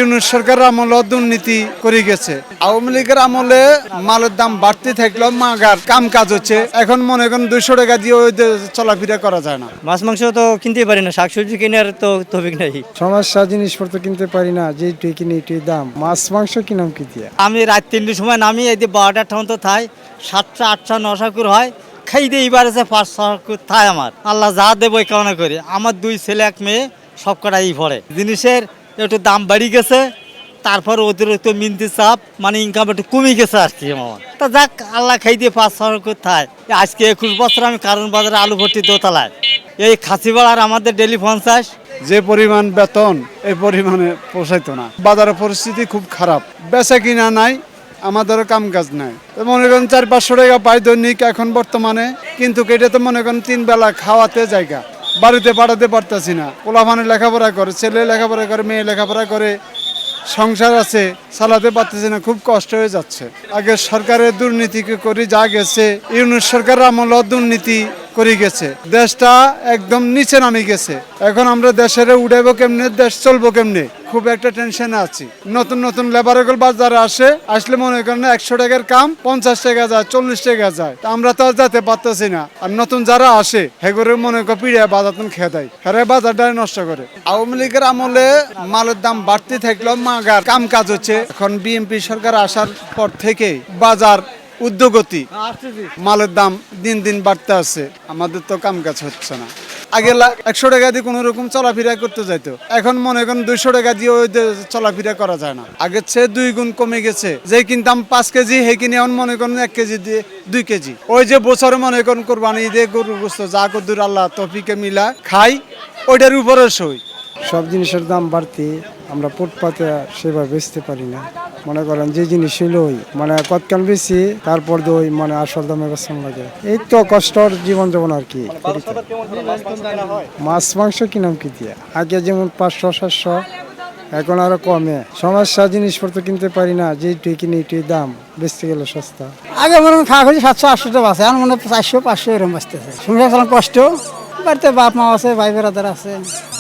ইউনূস সরকারের আমলে দুর্নীতি করে গেছে। আওয়ামী লীগের আমলে মালের দাম বাড়তে থাকলেও মাগার কাম কাজ হচ্ছে। এখন মনে করেন 200 টাকা দিয়ে ওই চলাফেরা করা যায় না। মাছ মাংস তো কিনতে পারি না, শাকসবজি কেনার তো তৌফিক নাই। সমস্যা, জিনিসপত্র কিনতে পারি না, যেইটাই কিনে এইটাই দাম। মাছ মাংস কিনাম কি দিয়ে? আমি রাত 3টার সময় নামি, এই যে 12টার ঠাউন তো থাই 7টা 8টা 9টা করে হয়, খাই দিয়ে এইবার আছে 5-6 করে থাই। আমার আল্লাহ যা দেবো এই কামনা করে। আমার 2 ছেলে 1 মেয়ে সব কটাই পড়ে। জিনিসের একটু দাম বাড়ি গেছে, তারপর অতিরিক্ত মিনতি চাপ, মানে ইনকাম একটু কমে গেছে আর কি আমার। তা যাক, আল্লাহ খাই দিয়ে 5-6 করে থাই। আজকে 21 বছর আমি কারণ বাজারে আলু ভর্তি দোতলায়। এই খাসিবাড়ার আমাদের ডেলি 50। যে পরিমাণ বেতন এই পরিমাণে পোষাইতো না। বাজারের পরিস্থিতি খুব খারাপ, বেচা কিনা নাই, আমাদেরও কাম কাজ নাই। মনে করেন 400-500 টাকা পাই দৈনিক এখন বর্তমানে, কিন্তু এটা তো মনে করেন 3 বেলা খাওয়াতে জায়গা, বাড়িতে পাঠাতে পারতেছি না। পোলাপানে লেখাপড়া করে, ছেলে লেখাপড়া করে, মেয়ে লেখাপড়া করে, সংসার আছে, চালাতে পারতেছি না, খুব কষ্ট হয়ে যাচ্ছে। আগে সরকারের দুর্নীতি করে যা গেছে, ইউনূস সরকারের আমলে দুর্নীতি করে গেছে, দেশটা একদম নিচে নামে গেছে। এখন আমরা দেশের উঠাইবো কেমনে, দেশ চলবো কেমনে, খুব একটা টেনশনে আছি। নতুন নতুন লেবারগুলো বাজারে আসলে মনে করেন 100 টাকার কাম 50 টাকা যায়, 40 টাকা যায়। আমরা তো আর যেতে পারতেছি না। আর নতুন যারা আসে হেগরে মনে কর পিড়িয়া বাজার খেয়ে দেয়, হ্যাঁ বাজারটা নষ্ট করে। আওয়ামী লীগের আমলে মালের দাম বাড়তে থাকলেও মাগার কাম কাজ হচ্ছে। এখন বিএনপি সরকার আসার পর থেকে বাজার উদ্যোগতি, মালের দাম দিন দিন বাড়তে আছে, আমাদের তো কাম কাজ হচ্ছে না। আগে 100 টাকা দিয়ে কোনো রকম চলাফেরা করতে যাইতো, এখন মনে করেন 200 টাকা দিয়ে ওই চলাফেরা করা যায় না। আগের চেয়ে 2 গুণ কমে গেছে। যে কিনতাম 5 কেজি, হে কিনে এখন মনে করেন 1 কেজি দিয়ে 2 কেজি। ওই যে বছরে মনে করেন কোরবানি দিয়ে গরুর গোশত যা কদ্দুর আল্লাহ তৌফিকে মিলা খাই, ওইটার উপরে সই। সব জিনিসের দাম বাড়তে আমরা ফুটপাতে সেভাবে বেচতে পারি না। মনে করেন যে জিনিস হইল ওই মানে কতক্ষণ বেশি, তারপর ওই মানে আসল দামে বেচন লাগে। এই তো কষ্টর জীবন যাপন আর কি। মাছ মাংস কিনাম কি দিয়ে? আগে যেমন 500-700, এখন আরো কমে। সমস্যা, জিনিসপত্র কিনতে পারি না, যেইটাই কিনে এইটাই দাম, বেচতে গেলে সস্তা। আগে মনে হয় খাওয়া খাচ্ছি 700-800 টাকা আছে, এখন মনে হয় 400-500 এরকম বাঁচতেছে। সংসার চালানো কষ্ট, বাড়িতে বাপ মা আছে, ভাই বেড়াদার আছে।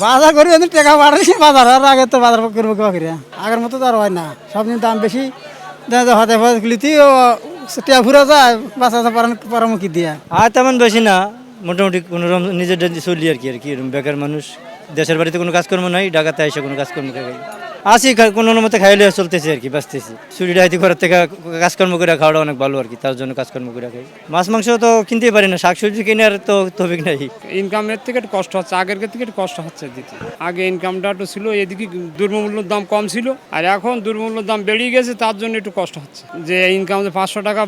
বাজার করি টাকা বাড়াইছি, বাজার আর আগে তো বাজার করবো কিবা করিয়া, আগের মতো তো আর হয় না। সব দিন দাম বেশি, হাতে গুলিতে টিয়া ঘুরা যায়, বাঁচা পরামুখী দিয়া। আর তেমন বেশি না, মোটামুটি কোনো নিজের চলি আর কি। এরকম বেকার মানুষ, দেশের বাড়িতে কোনো কাজকর্ম নাই, ঢাকাতে এসে কোনো কাজকর্ম খাই আসি, কোনো মতে খাইলে চলতেছে আর কি, বাঁচতেছি। ছুটি ডাইতে ঘরের থেকে কাজকর্ম করে খাওয়াটা অনেক ভালো আর কি, তার জন্য কাজকর্ম করে খাই। মাছ মাংস তো কিনতেই পারি না, শাকসবজি কেনার তো তৌফিক নাই। ইনকামের থেকে একটু কষ্ট হচ্ছে, আগের থেকে একটু কষ্ট হচ্ছে দিতে। আগে ইনকামটা একটু ছিল, এদিকে দ্রব্যমূল্যের দাম কম ছিল, আর এখন দ্রব্যমূল্যের দাম বেড়ে গেছে, তার জন্য একটু কষ্ট হচ্ছে। যে ইনকাম 500 টাকা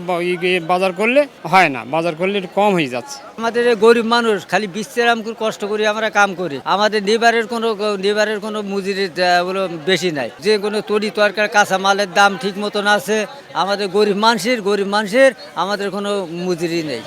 বাজার করলে হয় না, বাজার করলে একটু কম হয়ে যাচ্ছে। আমাদের গরিব মানুষ খালি বিশ্রাম করে কষ্ট করি, আমরা কাম করি। আমাদের লিবারের কোনো মজুরির বেশি নাই। যে কোনো তরি তরকারি কাঁচা মালের দাম ঠিক মতন আছে। আমাদের গরিব মানুষের আমাদের কোনো মজুরি নেই।